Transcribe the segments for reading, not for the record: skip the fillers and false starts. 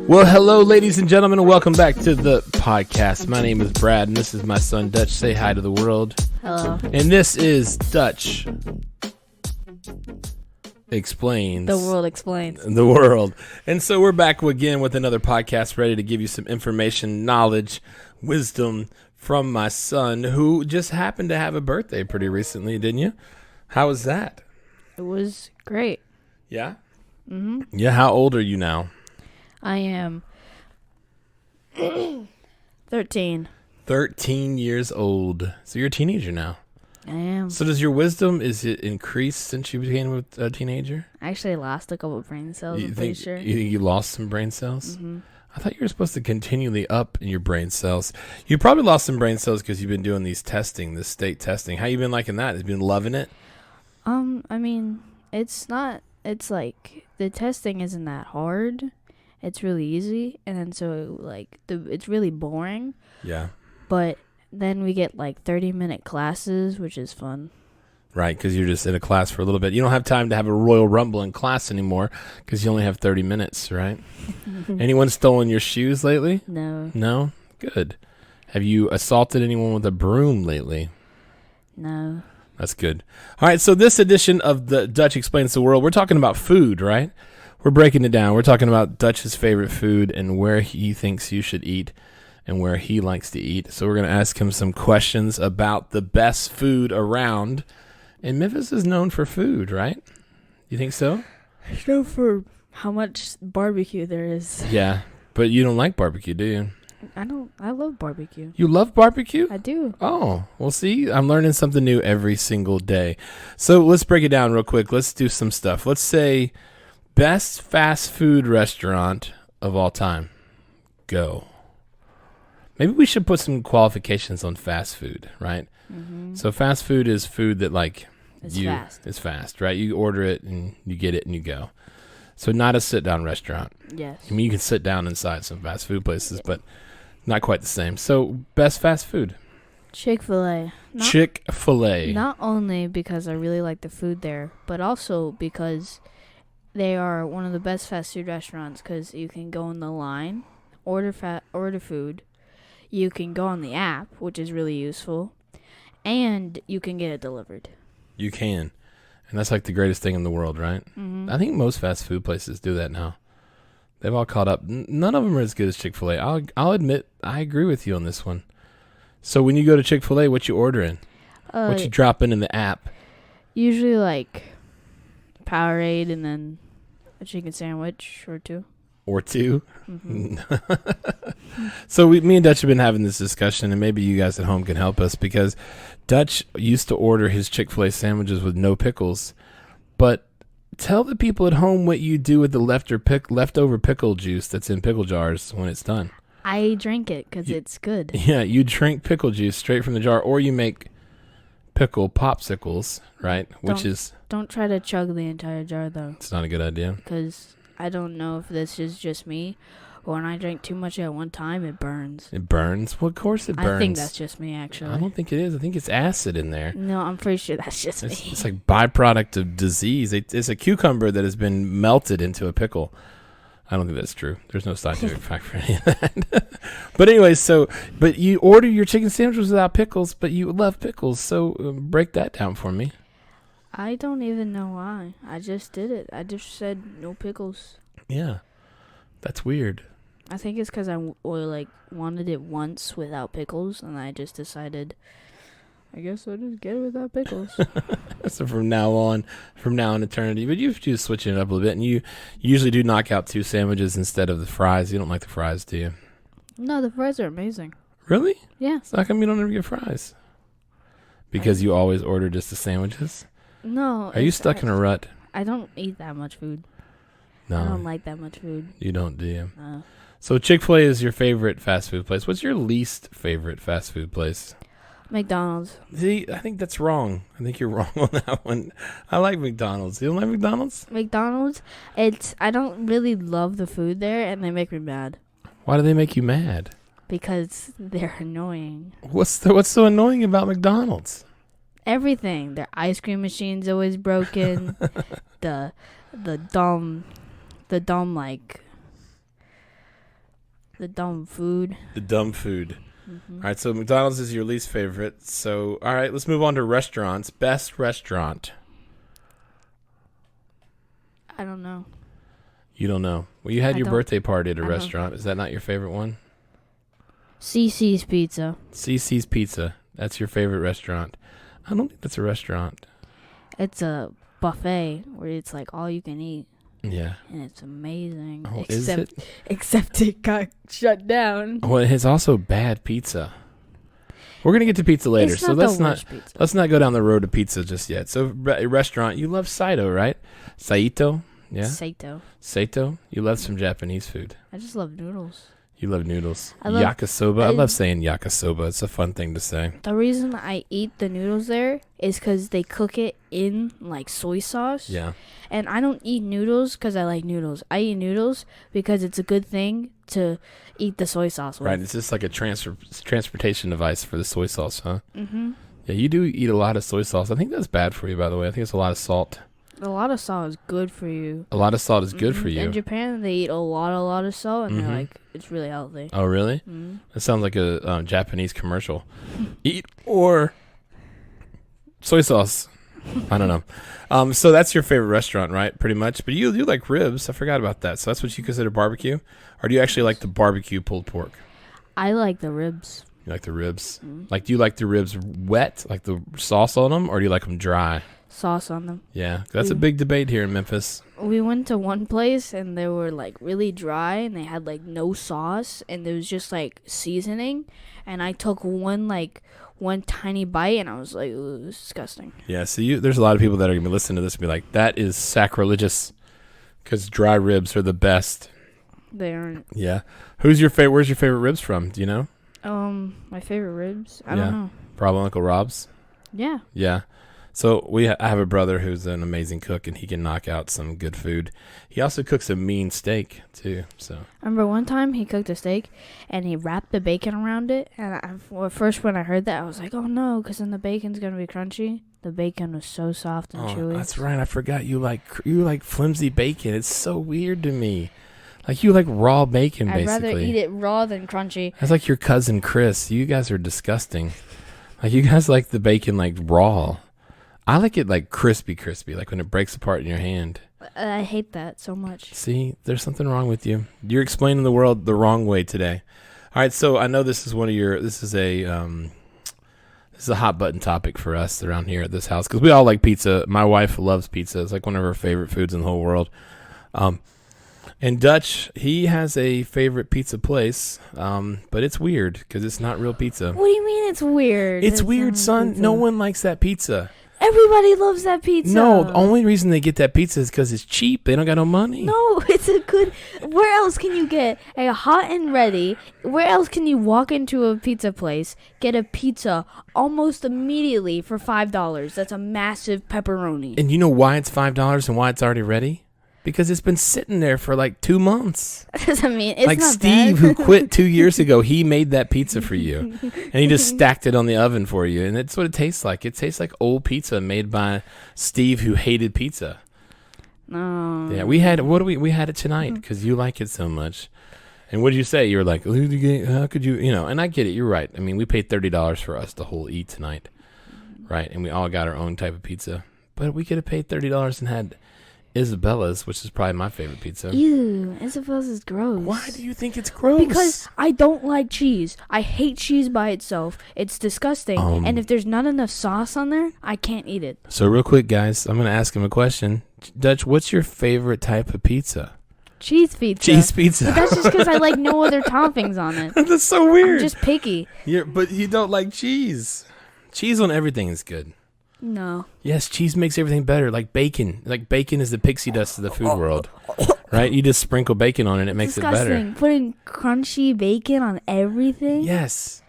Well, hello, ladies and gentlemen, and welcome back to the podcast. My name is Brad, and this is my son, Dutch. Say hi to the world. Hello. And this is Dutch Explains. The world explains. The world. And so we're back again with another podcast ready to give you some information, knowledge, wisdom from my son, who just happened to have a birthday pretty recently, didn't you? How was that? It was great. Yeah? Mm-hmm. Yeah, how old are you now? I am 13. 13 years old. So you're a teenager now. I am. So does your wisdom, is it increased since you became a teenager? I actually lost a couple of brain cells, I'm pretty sure. You think you lost some brain cells? Mm-hmm. I thought you were supposed to continually up in your brain cells. You probably lost some brain cells because you've been doing these testing, this state testing. How you been liking that? Have you been loving it? I mean, it's like, the testing isn't that hard. It's really easy, and then so, like, it's really boring. Yeah. But then we get, like, 30-minute classes, which is fun. Right, because you're just in a class for a little bit. You don't have time to have a Royal Rumble in class anymore because you only have 30 minutes, right? Anyone stolen your shoes lately? No. No? Good. Have you assaulted anyone with a broom lately? No. That's good. All right, so this edition of the Dutch Explains the World, we're talking about food, right? We're breaking it down. We're talking about Dutch's favorite food and where he thinks you should eat and where he likes to eat. So we're going to ask him some questions about the best food around. And Memphis is known for food, right? You think so? It's known for how much barbecue there is. Yeah, but you don't like barbecue, do you? I love barbecue. You love barbecue? I do. Oh, well, see, I'm learning something new every single day. So let's break it down real quick. Let's do some stuff. Let's say best fast food restaurant of all time. Go. Maybe we should put some qualifications on fast food, right? Mm-hmm. So fast food is food that, like, Fast. It's fast, right? You order it and you get it and you go. So not a sit-down restaurant. Yes. I mean, you can sit down inside some fast food places, but not quite the same. So best fast food. Chick-fil-A. Chick-fil-A. Not only because I really like the food there, but also because they are one of the best fast food restaurants because you can go in the line, order food. You can go on the app, which is really useful, and you can get it delivered. You can. And that's like the greatest thing in the world, right? Mm-hmm. I think most fast food places do that now. They've all caught up. None of them are as good as Chick-fil-A. I'll admit, I agree with you on this one. So when you go to Chick-fil-A, what you ordering? What you dropping in the app? Usually like Powerade and then a chicken sandwich or two. Or two? Mm-hmm. So me and Dutch have been having this discussion, and maybe you guys at home can help us, because Dutch used to order his Chick-fil-A sandwiches with no pickles. But tell the people at home what you do with the leftover pickle juice that's in pickle jars when it's done. I drink it because it's good. Yeah, you drink pickle juice straight from the jar, or you make pickle popsicles, right? Don't try to chug the entire jar, though. It's not a good idea. Because I don't know if this is just me, or when I drink too much at one time, it burns. It burns? Well, of course it burns. I think that's just me, actually. I don't think it is. I think it's acid in there. No, I'm pretty sure that's just me. It's like byproduct of disease. It's a cucumber that has been melted into a pickle. I don't think that's true. There's no scientific fact for any of that. But anyway, but you order your chicken sandwiches without pickles, but you love pickles. So break that down for me. I don't even know why. I just did it. I just said no pickles. Yeah, that's weird. I think it's because I wanted it once without pickles, and I just decided, I guess I'll just get it without pickles. So from now in eternity. But you've just switching it up a little bit, and you usually do knock out two sandwiches instead of the fries. You don't like the fries, do you? No, the fries are amazing. Really? Yeah. So how come you don't ever get fries? Because you always order just the sandwiches? No. Are you stuck in a rut? I don't eat that much food. No. I don't like that much food. You don't, do you? No. So Chick-fil-A is your favorite fast food place. What's your least favorite fast food place? McDonald's. See, I think that's wrong. I think you're wrong on that one. I like McDonald's. You don't like McDonald's? McDonald's, I don't really love the food there, and they make me mad. Why do they make you mad? Because they're annoying. What's so annoying about McDonald's? Everything. Their ice cream machine's always broken. the dumb like The dumb food. The dumb food. Mm-hmm. All right, so McDonald's is your least favorite. So, all right, let's move on to restaurants. Best restaurant. I don't know. You don't know. Well, you had I your don't- birthday party at a I don't- restaurant. Is that not your favorite one? CC's Pizza. CC's Pizza. That's your favorite restaurant. I don't think that's a restaurant. It's a buffet where it's like all you can eat, Yeah. and it's amazing. Oh, is it? Except it got shut down. Well, it's also bad pizza. We're gonna get to pizza later, It's so not let's the not worst pizza. let's not go down the road to pizza just yet. So, restaurant, you love Saito, right? Saito, yeah. Saito. Saito, you love some Japanese food. I just love noodles. You love noodles. I love- Yakisoba. I love saying yakisoba. It's a fun thing to say. The reason I eat the noodles there is because they cook it in like soy sauce. Yeah. And I don't eat noodles because I like noodles. I eat noodles because it's a good thing to eat the soy sauce with. Right. It's just like a transportation device for the soy sauce, huh? Mm-hmm. Yeah, you do eat a lot of soy sauce. I think that's bad for you, by the way. I think it's a lot of salt. A lot of salt is good for you. A lot of salt is good for you. In Japan, they eat a lot of salt, and Mhm. they're like, it's really healthy. Oh, really? Mm. That sounds like a Japanese commercial. Eat or soy sauce. I don't know. So that's your favorite restaurant, right? Pretty much. But you like ribs. I forgot about that. So that's what you consider barbecue? Or do you actually like the barbecue pulled pork? I like the ribs. You like the ribs? Mm. Like, do you like the ribs wet, like the sauce on them, or do you like them dry? Sauce on them. Yeah, that's a Mm. big debate here in Memphis. We went to one place, and they were like really dry, and they had like no sauce, and there was just like seasoning. And I took one tiny bite, and I was like, ooh, this is disgusting. Yeah, so there's a lot of people that are going to be listening to this and be like, that is sacrilegious, because dry ribs are the best. They aren't. Yeah. Where's your favorite ribs from? Do you know? My favorite ribs. I Yeah. don't know. Probably Uncle Rob's. Yeah. Yeah. So I have a brother who's an amazing cook, and he can knock out some good food. He also cooks a mean steak too. So I remember one time he cooked a steak, and he wrapped the bacon around it. And first when I heard that, I was like, oh no, because then the bacon's gonna be crunchy. The bacon was so soft and chewy. That's right. I forgot you like flimsy bacon. It's so weird to me. Like, you like raw bacon, I'd basically. rather eat it raw than crunchy. That's like your cousin Chris. You guys are disgusting. Like, you guys like the bacon like raw. I like it like crispy, like when it breaks apart in your hand. I hate that so much. See, there's something wrong with you. You're explaining the world the wrong way today. All right, so I know this is this is a hot button topic for us around here at this house, because we all like pizza. My wife loves pizza. It's like one of her favorite foods in the whole world. And Dutch, he has a favorite pizza place, but it's weird because it's not real pizza. What do you mean it's weird? It's weird, not son. pizza. No one likes that pizza. Everybody loves that pizza. No, the only reason they get that pizza is because it's cheap. They don't got no money. No, it's a good. Where else can you get a hot and ready? Where else can you walk into a pizza place, get a pizza almost immediately for $5? That's a massive pepperoni. And you know why it's $5 and why it's already ready? Because it's been sitting there for like 2 months. That doesn't mean it's like not Steve, bad. who quit 2 years ago, he made that pizza for you, and he just stacked it on the oven for you, and that's what it tastes like. It tastes like old pizza made by Steve, who hated pizza. No. Yeah, we had we had it tonight because you like it so much. And what did you say? You were like, how could you, And I get it. You're right. I mean, we paid $30 for us to whole eat tonight, right? And we all got our own type of pizza, but we could have paid $30 and had Isabella's, which is probably my favorite pizza. Ew, Isabella's is gross. Why do you think it's gross? Because I don't like cheese. I hate cheese by itself. It's disgusting. And if there's not enough sauce on there, I can't eat it. So real quick, guys, I'm going to ask him a question. Dutch, what's your favorite type of pizza? Cheese pizza. Cheese pizza. But that's just because I like no other toppings on it. That's so weird. I'm just picky. But you don't like cheese. Cheese on everything is good. No. Yes, cheese makes everything better. Like bacon. Like bacon is the pixie dust of the food world. Right? You just sprinkle bacon on it and it makes it better. Disgusting. Putting crunchy bacon on everything? Yes.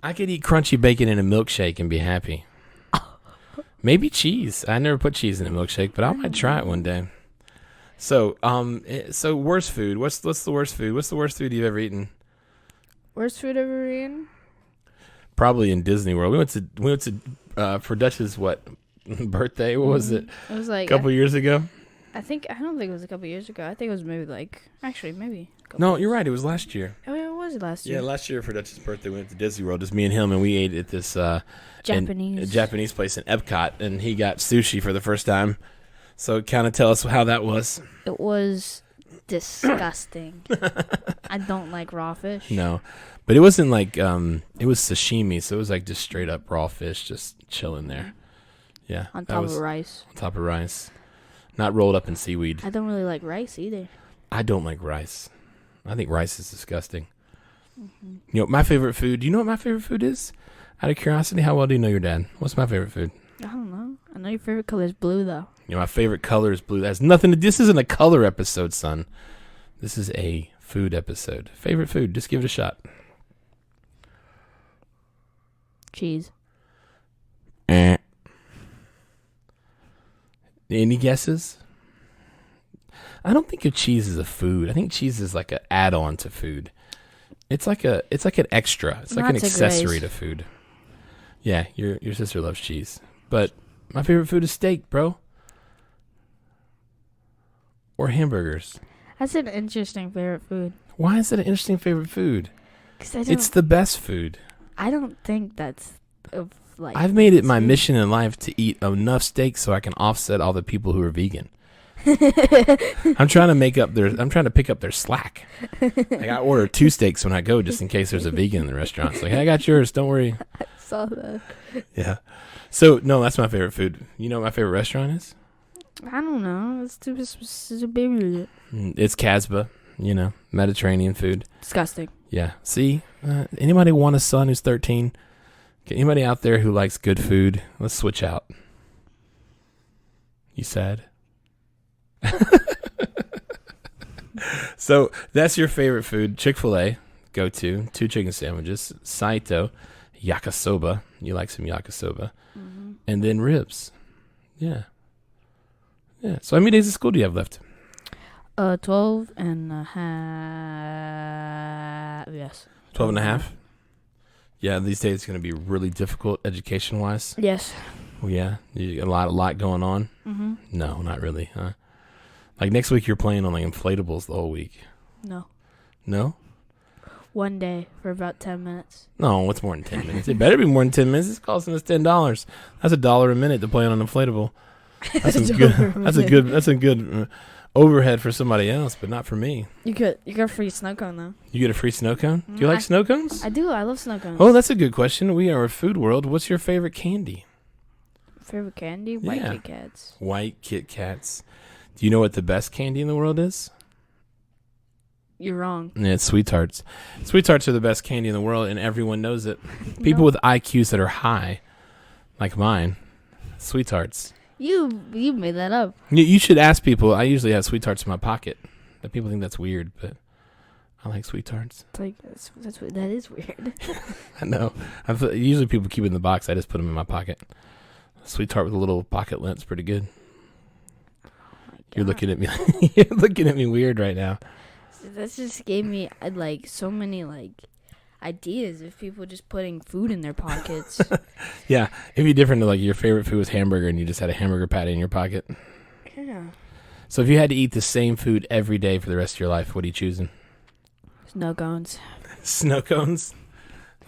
I could eat crunchy bacon in a milkshake and be happy. Maybe cheese. I never put cheese in a milkshake, but I might try it one day. So, worst food. What's the worst food? What's the worst food you've ever eaten? Worst food ever eaten? Probably in Disney World. We went to for Dutch's birthday. What was it? It was like a couple years ago. I don't think it was a couple years ago. I think it was maybe No, you're right. It was last year. Oh, it was last year. Yeah, last year for Dutch's birthday, we went to Disney World. Just me and him, and we ate at this a Japanese place in Epcot, and he got sushi for the first time. So kind of tell us how that was. It was disgusting. I don't like raw fish. No, but it wasn't like it was sashimi, so it was like just straight up raw fish, just chilling there. Yeah, On top of rice. On top of rice, not rolled up in seaweed. I don't really like rice either. I don't like rice. I think rice is disgusting. Mm-hmm. You know, my favorite food. Do you know what my favorite food is? Out of curiosity, how well do you know your dad? What's my favorite food? I don't know. I know your favorite color is blue, though. You know, my favorite color is blue. That has nothing to. This isn't a color episode, son. This is a food episode. Favorite food? Just give it a shot. Cheese. Any guesses? I don't think of cheese as a food. I think cheese is like an add-on to food. It's like an extra. It's like an accessory to food. Yeah, your sister loves cheese, but my favorite food is steak, bro. Or hamburgers. That's an interesting favorite food. Why is it an interesting favorite food? 'Cause it's the best food. I don't think that's like. I've made it my mission in life to eat enough steak so I can offset all the people who are vegan. I'm trying to pick up their slack. Like I order 2 steaks when I go, just in case there's a vegan in the restaurant. It's like, hey, I got yours. Don't worry. I saw that. Yeah. So no, that's my favorite food. You know what my favorite restaurant is? I don't know. It's too specific. It's Casbah. You know, Mediterranean food. Disgusting. Yeah. See, anybody want a son who's 13? Anybody out there who likes good food? Let's switch out. You sad? So that's your favorite food. Chick-fil-A, go to 2 chicken sandwiches. Saito, yakisoba. You like some yakisoba. Mm-hmm. And then ribs. Yeah. Yeah. So how many days of school do you have left? 12 and a half. Yes. 12 and a half? Yeah, these days it's going to be really difficult education-wise. Yes. Well, yeah. You got a lot going on? Mm-hmm. No, not really, huh? Like next week you're playing on like inflatables the whole week. No. No? One day for about 10 minutes. No, what's more than 10 minutes? It better be more than 10 minutes. It's costing us $10. That's $1 a minute to play on an inflatable. That's a good overhead for somebody else, but not for me. You get a free snow cone though. You get a free snow cone? Do you like snow cones? I do. I love snow cones. Oh, that's a good question. We are a food world. What's your favorite candy? Favorite candy? White Kit Kats. White Kit Kats. Do you know what the best candy in the world is? You're wrong. Yeah, it's Sweet Tarts. Sweet Tarts are the best candy in the world, and everyone knows it. People with IQs that are high, like mine, Sweet Tarts. You made that up. You should ask people. I usually have Sweet Tarts in my pocket. That people think that's weird, but I like Sweet Tarts. It's like that is weird. I know. Usually people keep it in the box. I just put them in my pocket. Sweet Tart with a little pocket lint's pretty good. You're looking at me. You're looking at me weird right now. That just gave me like so many like ideas of people just putting food in their pockets. Yeah, it'd be different to like your favorite food was hamburger and you just had a hamburger patty in your pocket. Yeah. So if you had to eat the same food every day for the rest of your life, what are you choosing? Snow cones. Snow cones?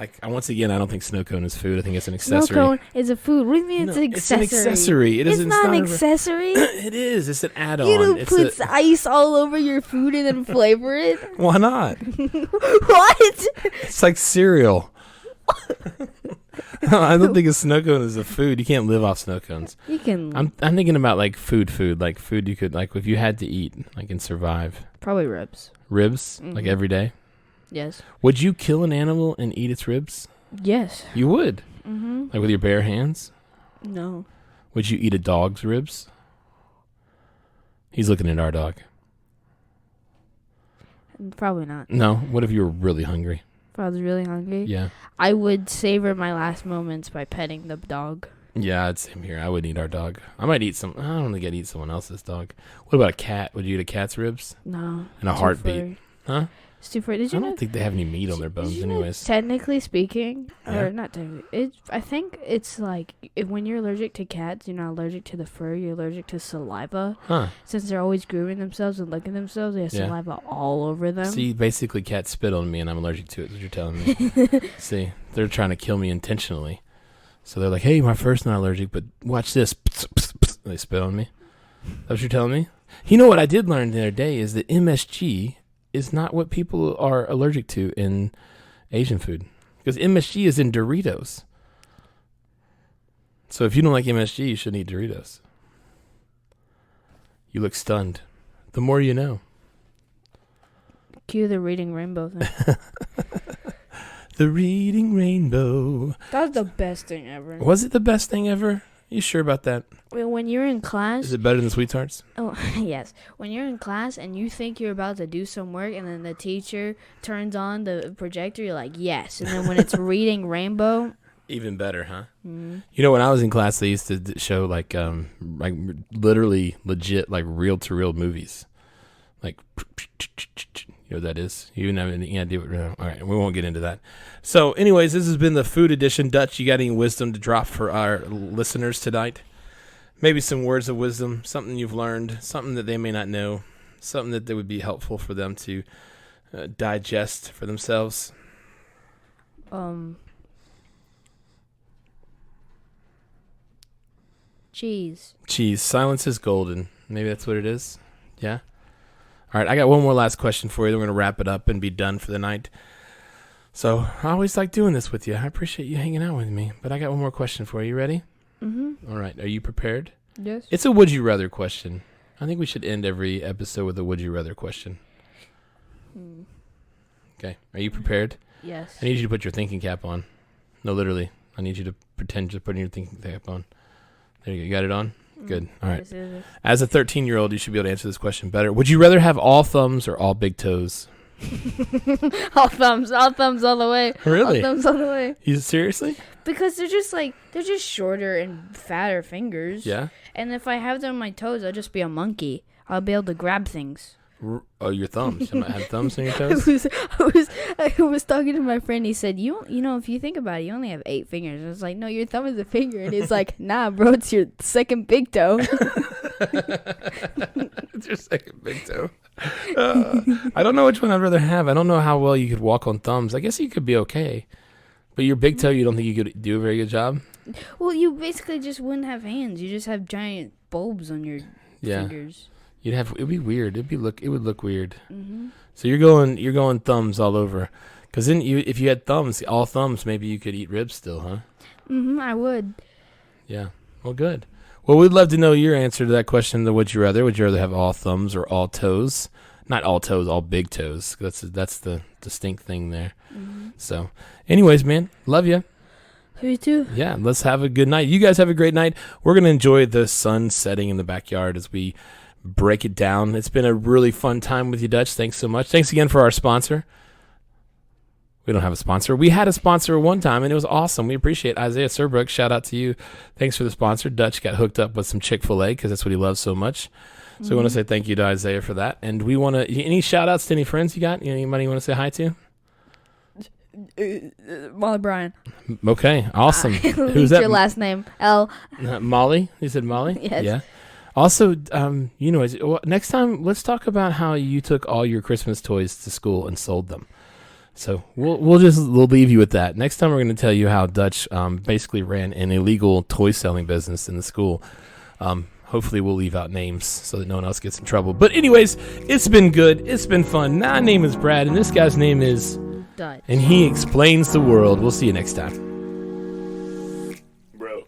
Like, once again, I don't think snow cone is food. I think it's an accessory. Snow cone is a food. What do you mean it's an accessory? It's an accessory. It's not an accessory. It is. It's an add-on. You don't put ice all over your food and then flavor it? Why not? What? It's like cereal. I don't think a snow cone is a food. You can't live off snow cones. You can. I'm thinking about like food, like food you could, like if you had to eat, like and survive. Probably ribs. Ribs? Mm-hmm. Like every day? Yes. Would you kill an animal and eat its ribs? Yes. You would? Mm-hmm. Like with your bare hands? No. Would you eat a dog's ribs? He's looking at our dog. Probably not. No. What if you were really hungry? If I was really hungry? Yeah. I would savor my last moments by petting the dog. Yeah, I'd same here. I would eat our dog. I might eat some. I don't think I'd eat someone else's dog. What about a cat? Would you eat a cat's ribs? No. And a heartbeat? Huh? It's too far. Did you I know? don't think they have any meat on their Did bones, you know, anyways. technically speaking, Yeah. or not technically, I think it's like when you're allergic to cats, you're not allergic to the fur. You're allergic to saliva. Huh. Since they're always grooming themselves and licking themselves, they have Yeah. saliva all over them. See, basically, cats spit on me, and I'm allergic to it. Is what you're telling me. See, they're trying to kill me intentionally. So they're like, "Hey, my fur's not allergic, but watch this." They spit on me. That's what you're telling me. You know what I did learn the other day is that MSG is not what people are allergic to in Asian food, because MSG is in Doritos. So if you don't like MSG, you shouldn't eat Doritos. You look stunned. The more you know. Cue the reading rainbow thing. The reading rainbow. That was the best thing ever. Was it the best thing ever? You sure about that? When you're in class. Is it better than Sweet Tarts? Oh, yes. When you're in class and you think you're about to do some work and then the teacher turns on the projector, you're like, yes. And then when it's reading rainbow. Even better, huh? Mm-hmm. You know, when I was in class, they used to show like literally legit, like reel-to-reel movies. Like, you know what that is? You didn't have any idea what. All right, we won't get into that. So, anyways, this has been the food edition. Dutch, you got any wisdom to drop for our listeners tonight? Maybe some words of wisdom, something you've learned, something that they may not know, something that would be helpful for them to digest for themselves. Cheese. Silence is golden. Maybe that's what it is. Yeah. All right, I got one more last question for you. Then we're going to wrap it up and be done for the night. So I always like doing this with you. I appreciate you hanging out with me. But I got one more question for you. You ready? Mm-hmm. All right. Are you prepared? Yes. It's a would you rather question. I think we should end every episode with a would you rather question. Okay. Are you prepared? Yes. I need you to put your thinking cap on. No, literally. I need you to pretend you're putting your thinking cap on. There you go. You got it on? Good. All right. As a 13-year-old, you should be able to answer this question better. Would you rather have all thumbs or all big toes? all thumbs all the way. Really? All thumbs all the way. You seriously? Because they're just shorter and fatter fingers. Yeah. And if I have them on my toes, I'll just be a monkey. I'll be able to grab things. Oh, your thumbs. You might have thumbs on your toes? I was talking to my friend. He said, you know, if you think about it, you only have 8 fingers. I was like, no, your thumb is a finger. And he's like, nah, bro, it's your second big toe. It's your second big toe. I don't know which one I'd rather have. I don't know how well you could walk on thumbs. I guess you could be okay. But your big toe, you don't think you could do a very good job? Well, you basically just wouldn't have hands. You just have giant bulbs on your fingers. It'd be weird. It would look weird. Mm-hmm. So you're going thumbs all over. Because then if you had thumbs, all thumbs, maybe you could eat ribs still, huh? Mm-hmm, I would. Yeah. Well, good. Well, we'd love to know your answer to that question. The would you rather? Would you rather have all thumbs or all toes? Not all toes, all big toes. That's the distinct thing there. Mm-hmm. So, anyways, man, love you. You too. Yeah, let's have a good night. You guys have a great night. We're going to enjoy the sun setting in the backyard as we break it down. It's been a really fun time with you, Dutch. Thanks so much. Thanks again for our sponsor. We don't have a sponsor. We had a sponsor one time, and it was awesome. We appreciate Isaiah Serbrook. Shout out to you. Thanks for the sponsor. Dutch got hooked up with some Chick-fil-A because that's what he loves so much. So we want to say thank you to Isaiah for that. And we want to, any shout outs to any friends you got? Anybody you want to say hi to? Molly Bryan. Okay, awesome. Who's your last name? L. Molly? You said Molly? Yes. Yeah. Also, next time, let's talk about how you took all your Christmas toys to school and sold them. So we'll leave you with that. Next time, we're going to tell you how Dutch basically ran an illegal toy selling business in the school. Hopefully, we'll leave out names so that no one else gets in trouble. But anyways, it's been good. It's been fun. My name is Brad, and this guy's name is Dutch. And he explains the world. We'll see you next time. Bro.